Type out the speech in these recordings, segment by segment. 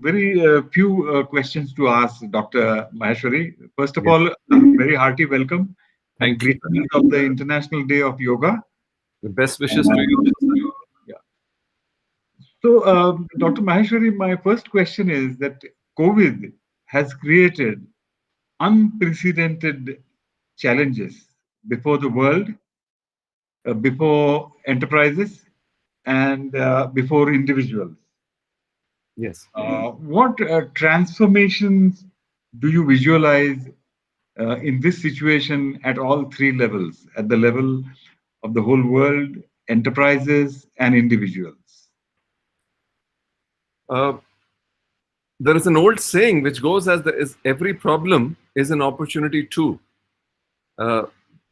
very few questions to ask Dr. Maheshwari. First of Yes. all, very hearty welcome and Thank you. greetings of the International Day of Yoga. The best wishes to you. And, yeah. So, Dr. Maheshwari, my first question is that COVID has created unprecedented challenges before the world, before enterprises, and before individuals. Yes. What transformations do you visualize in this situation at all three levels, at the level of the whole world, enterprises, and individuals? Uh, there is an old saying which goes as the, is every problem is an opportunity too. Uh,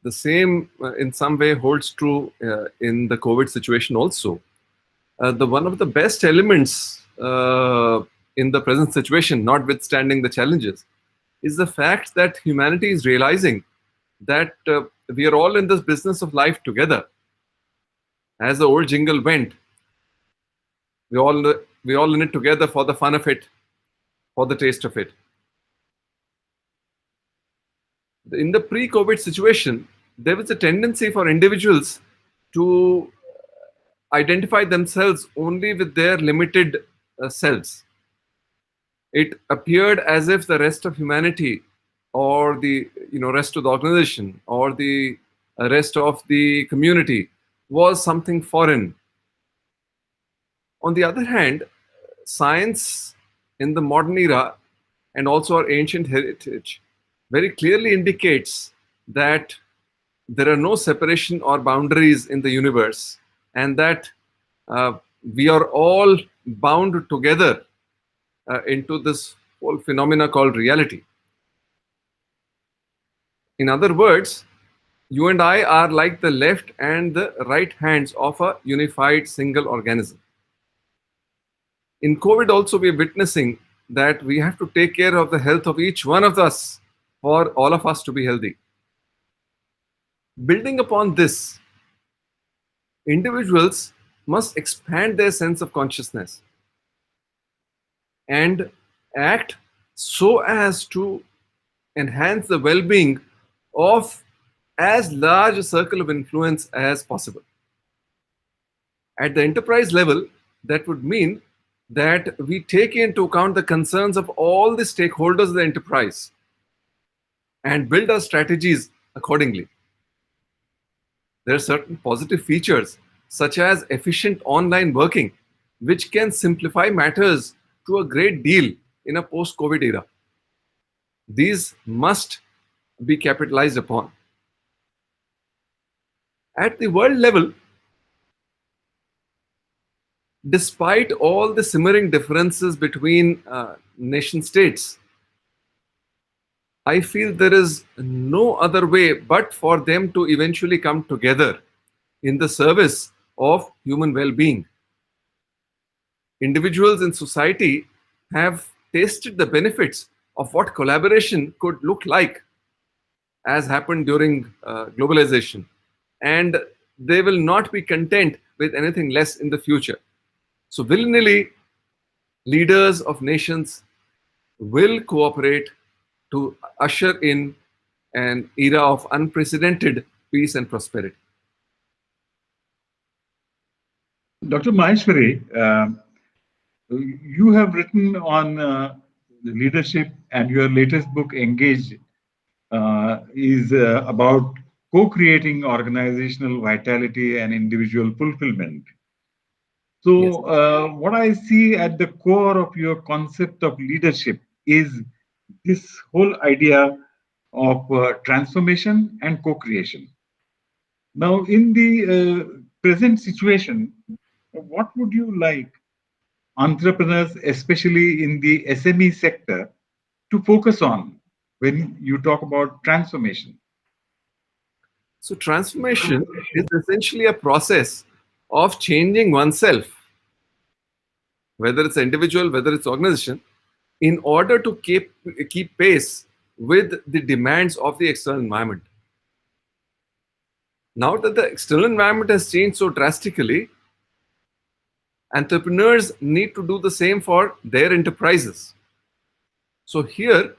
the same, in some way, holds true in the COVID situation also. The one of the best elements in the present situation, notwithstanding the challenges, is the fact that humanity is realizing that we are all in this business of life together. As the old jingle went, we all in it together for the fun of it, for the taste of it. In the pre-COVID situation, there was a tendency for individuals to identify themselves only with their limited selves. It appeared as if the rest of humanity, or the rest of the organization, or the rest of the community, was something foreign. On the other hand, science in the modern era and also our ancient heritage very clearly indicates that there are no separation or boundaries in the universe, and that uh, we are all bound together into this whole phenomena called reality. In other words, you and I are like the left and the right hands of a unified single organism. In COVID also, we are witnessing that we have to take care of the health of each one of us for all of us to be healthy. Building upon this, individuals must expand their sense of consciousness and act so as to enhance the well-being of as large a circle of influence as possible. At the enterprise level, that would mean that we take into account the concerns of all the stakeholders of the enterprise and build our strategies accordingly. There are certain positive features, such as efficient online working, which can simplify matters to a great deal in a post-COVID era. These must be capitalized upon. At the world level, despite all the simmering differences between nation states, I feel there is no other way but for them to eventually come together in the service of human well-being. Individuals in society have tasted the benefits of what collaboration could look like, as happened during globalization, and they will not be content with anything less in the future. So, willy-nilly, leaders of nations will cooperate to usher in an era of unprecedented peace and prosperity. Dr. Maheshwari, you have written on leadership, and your latest book, Engage, is about co-creating organizational vitality and individual fulfillment. Yes. So, what I see at the core of your concept of leadership is this whole idea of transformation and co-creation. Now, in the present situation, what would you like entrepreneurs, especially in the SME sector, to focus on when you talk about transformation? So, transformation is essentially a process of changing oneself, whether it's individual, whether it's organization, in order to keep pace with the demands of the external environment. Now that the external environment has changed so drastically, Entrepreneurs need to do the same for their enterprises. So here,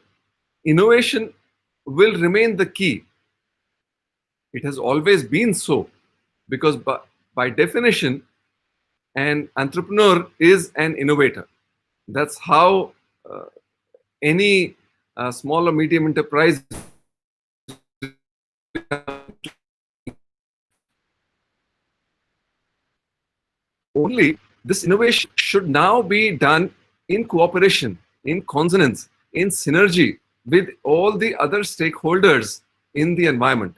innovation will remain the key. It has always been so, because by definition, an entrepreneur is an innovator. That's how any small or medium enterprise only this innovation should now be done in cooperation, in consonance, in synergy with all the other stakeholders in the environment.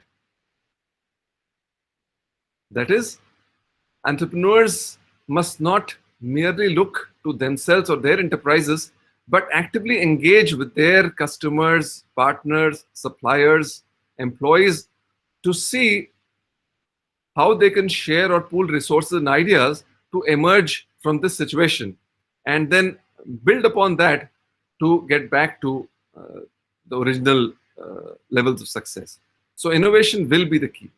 That is, entrepreneurs must not merely look to themselves or their enterprises, but actively engage with their customers, partners, suppliers, employees to see how they can share or pool resources and ideas to emerge from this situation, and then build upon that to get back to the original levels of success. So innovation will be the key.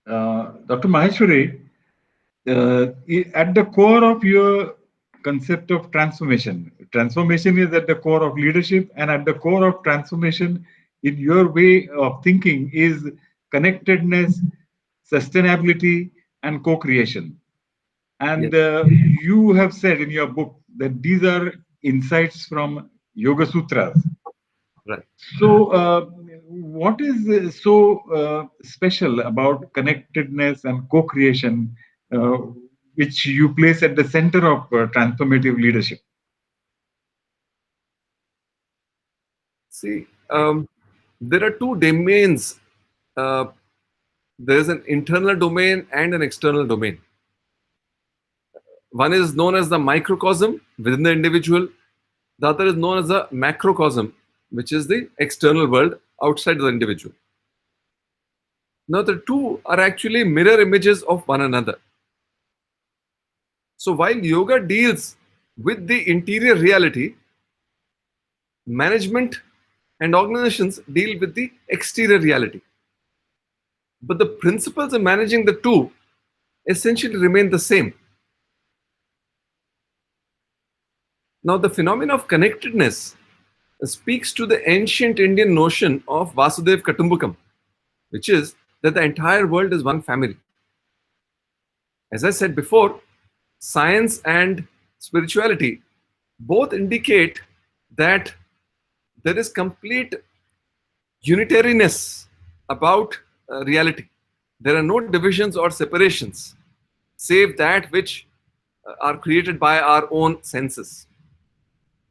Dr. Maheshwari, at the core of your concept of transformation, transformation is at the core of leadership, and at the core of transformation in your way of thinking is connectedness, sustainability, and co-creation. Yes, And you have said in your book that these are insights from Yoga Sutras. right. So, what is so special about connectedness and co-creation, uh, which you place at the center of transformative leadership? See, there are two domains. Uh, there is an internal domain and an external domain. One is known as the microcosm within the individual. The other is known as the macrocosm, which is the external world outside the individual. Now, the two are actually mirror images of one another. So, while yoga deals with the interior reality, management and organizations deal with the exterior reality. But the principles of managing the two essentially remain the same. Now, the phenomenon of connectedness speaks to the ancient Indian notion of Vasudev Kutumbakam, which is that the entire world is one family. As I said before, science and spirituality both indicate that there is complete unitariness about reality. There are no divisions or separations, save that which are created by our own senses.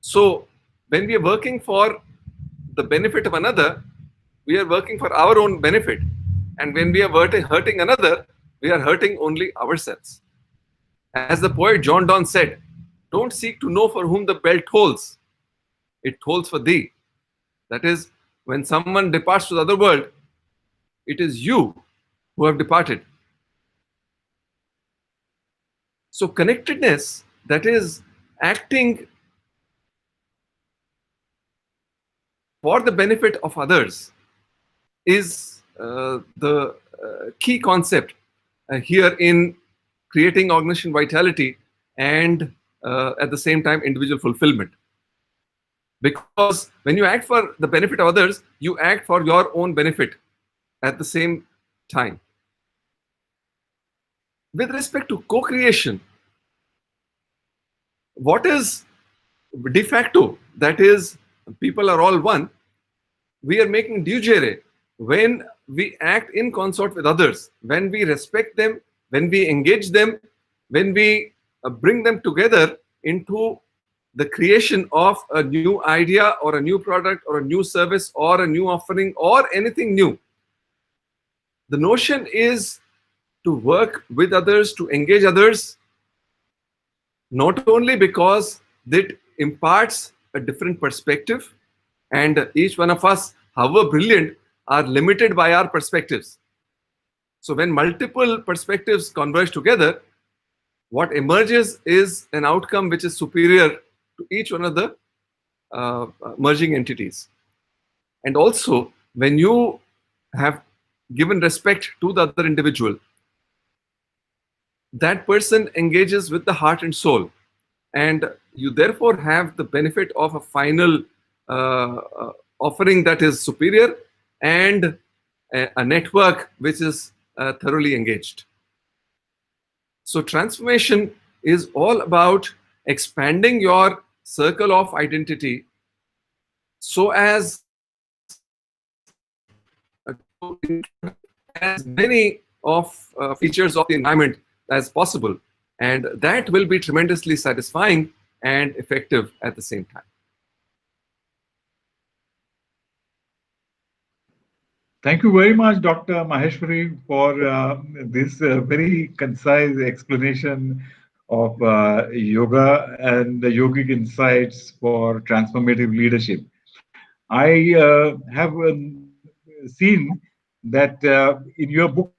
So, when we are working for the benefit of another, we are working for our own benefit. And when we are hurting another, we are hurting only ourselves. As the poet John Donne said, don't seek to know for whom the bell tolls, it tolls for thee. That is, when someone departs to the other world, it is you who have departed. So, connectedness, that is, acting for the benefit of others, is the key concept here in creating organization vitality and at the same time individual fulfillment. Because when you act for the benefit of others, you act for your own benefit at the same time. With respect to co-creation, what is de facto, that is, people are all one, we are making due jure when we act in consort with others, when we respect them, when we engage them, when we bring them together into the creation of a new idea or a new product or a new service or a new offering or anything new. The notion is to work with others, to engage others, not only because it imparts a different perspective, and each one of us, however brilliant, are limited by our perspectives. So when multiple perspectives converge together, what emerges is an outcome which is superior to each one of the merging entities. And also, when you have given respect to the other individual, that person engages with the heart and soul, and you therefore have the benefit of a final offering that is superior, and a network which is thoroughly engaged. So transformation is all about expanding your circle of identity so as to include as many of features of the environment as possible, and that will be tremendously satisfying and effective at the same time. Thank you very much, Dr. Maheshwari, for this very concise explanation of yoga and the yogic insights for transformative leadership. I have seen that in your book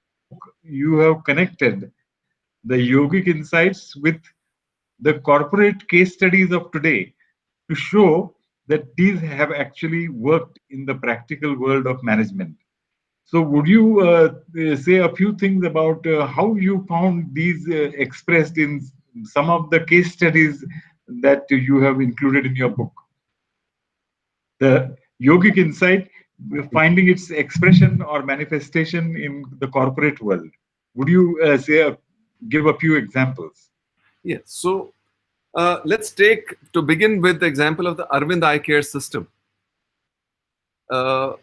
you have connected the yogic insights with the corporate case studies of today to show that these have actually worked in the practical world of management. So, would you say a few things about how you found these expressed in some of the case studies that you have included in your book? The yogic insight finding its expression or manifestation in the corporate world. Would you give a few examples? Yes. So let's take to begin with the example of the Arvind Eye Care system. Uh,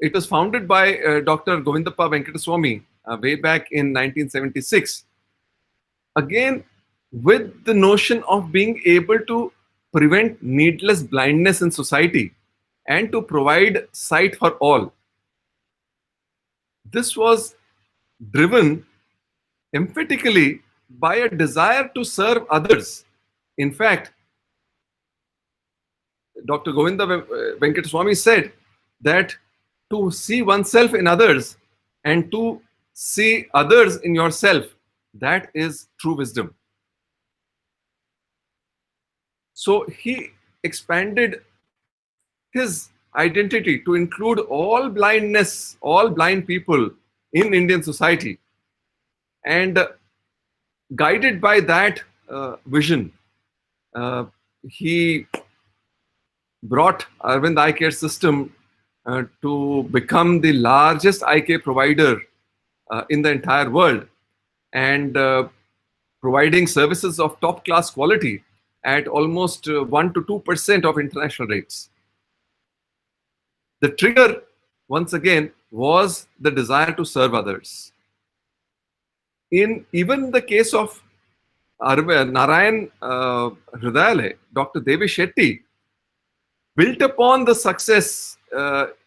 it was founded by Dr. Govindappa Venkataswamy way back in 1976. Again, with the notion of being able to prevent needless blindness in society and to provide sight for all. This was driven emphatically by a desire to serve others. In fact, Dr. Govinda Venkataswamy said that to see oneself in others and to see others in yourself, that is true wisdom. So he expanded his identity to include all blindness, all blind people in Indian society. And guided by that vision, he brought Arvind Eye Care system to become the largest eye care provider in the entire world, and providing services of top class quality at almost 1 to 2% of international rates. The trigger, once again, was the desire to serve others. In even the case of Narayan Hridayalaya, Dr. Devi Shetty built upon the success,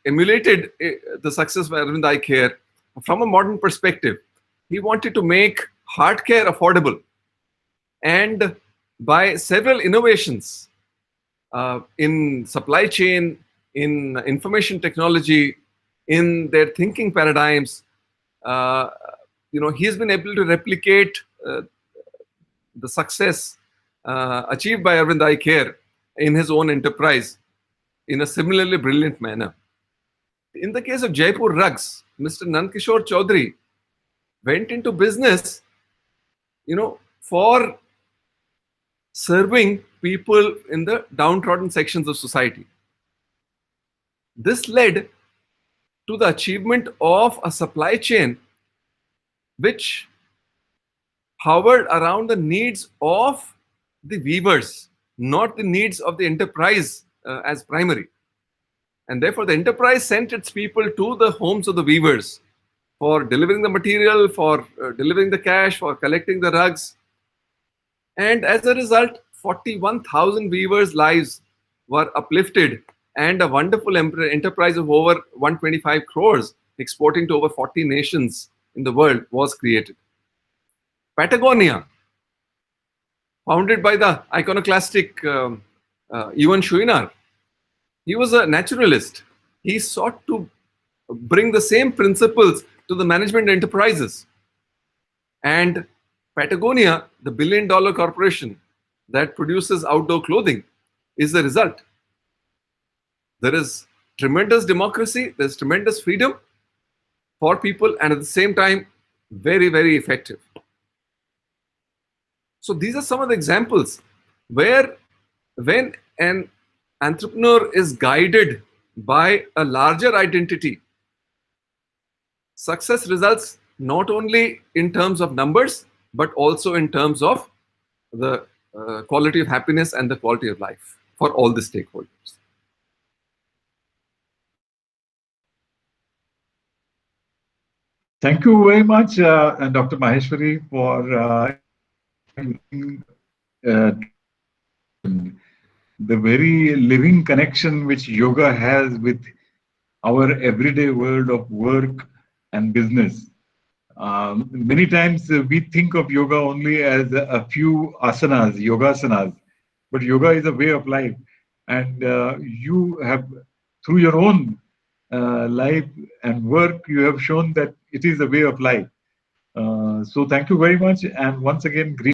emulated the success of Arvind Eye Care from a modern perspective. He wanted to make heart care affordable, and by several innovations in supply chain, in information technology, in their thinking paradigms, uh, he's been able to replicate the success achieved by Arvind Eye Care in his own enterprise in a similarly brilliant manner. In the case of Jaipur Rugs, Mr. Nandkishore Chaudhary went into business, for serving people in the downtrodden sections of society. This led to the achievement of a supply chain which hovered around the needs of the weavers, not the needs of the enterprise as primary. And therefore, the enterprise sent its people to the homes of the weavers for delivering the material, for delivering the cash, for collecting the rugs. And as a result, 41,000 weavers' lives were uplifted, and a wonderful enterprise of over 125 crores, exporting to over 40 nations in the world, was created. Patagonia, founded by the iconoclastic Ivan Schuinar, he was a naturalist. He sought to bring the same principles to the management enterprises. And Patagonia, the billion-dollar corporation that produces outdoor clothing, is the result. There is tremendous democracy, there's tremendous freedom for people, and at the same time, very, very effective. So these are some of the examples where when an entrepreneur is guided by a larger identity, success results not only in terms of numbers, but also in terms of the quality of happiness and the quality of life for all the stakeholders. Thank you very much, Dr. Maheshwari, for the very living connection which yoga has with our everyday world of work and business. Many times we think of yoga only as a few asanas, yogasanas, but yoga is a way of life. And you have, through your own life and work, you have shown that it is a way of life. So thank you very much. And once again, greetings.